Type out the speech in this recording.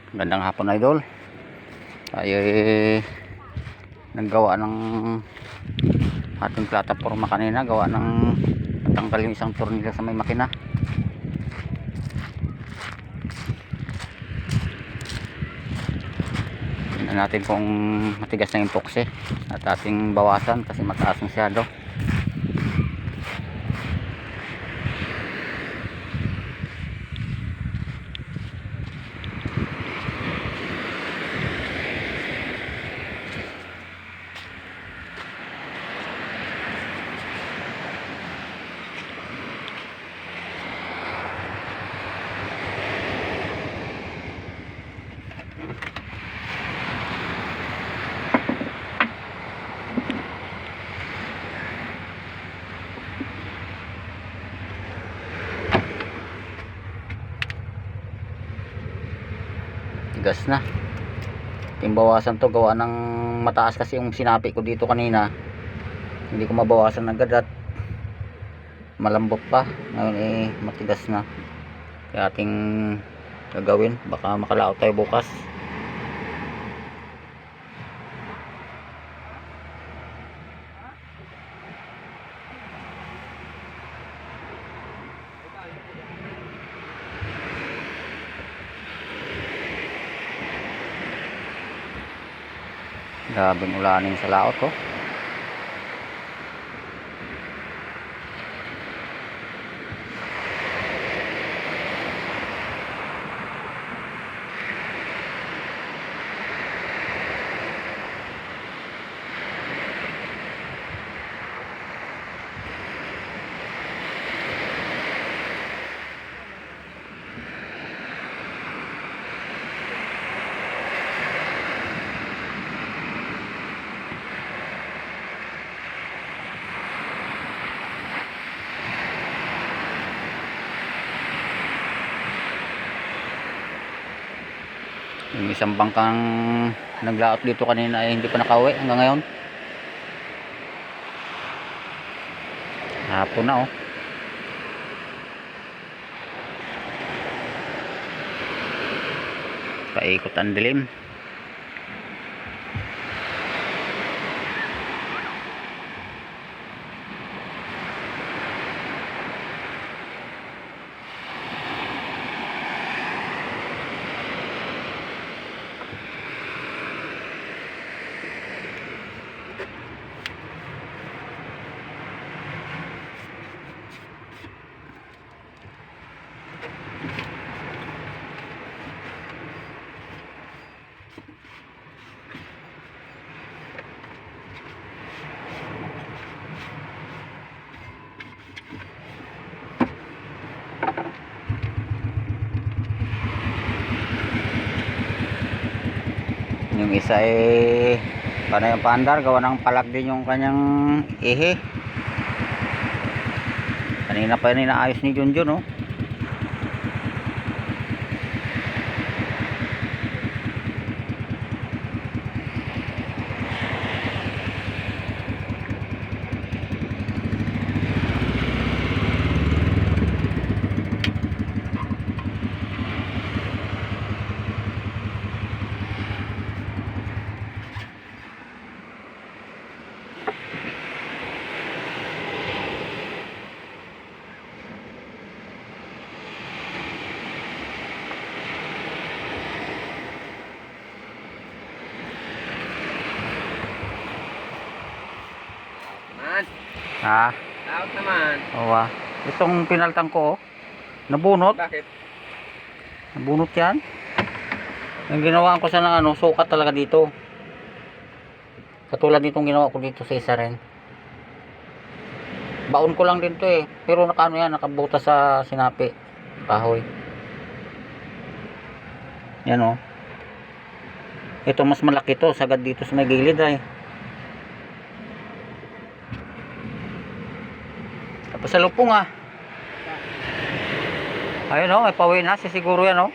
Gandang hapon, idol. Tayo naggawa ng ating plataforma kanina. Gawa ng natanggal yung isang tornilyo sa may makina. Tingnan natin kung matigas na yung epoxy at ating bawasan kasi mataas masyado. Tigas na. Yung bawasan to gawa ng mataas kasi yung sinapi ko dito kanina. Hindi ko mabawasan agad at malambot pa. Ngayon matigas na. Kaya ating gagawin. Baka makalaot tayo bukas. Grabing ulanin sa laot ko. Yung isang bangkang naglaot dito kanina ay hindi pa nakauwi hanggang ngayon. Hapon na oh. Paikot ang dilim. Yung isa para yung paandar gawa ng palag din yung kanyang ihi. Kanina pa yun inaayos ni Junjun oh. Ha? Out naman. Oo. Itong pinaltang ko, nabunot. Bakit? Nabunot yan. Yung ginawaan ko sa sukat talaga dito. Katulad nitong ginawa ko dito sa isa rin. Baon ko lang din to eh. Pero nakabuta sa sinapi. Kahoy. Yan oh. Ito mas malaki to. Sagad dito sa may gilid ay. Tapos sa lupong ah. Ayun oh, may pawi na. Siguro yan oh.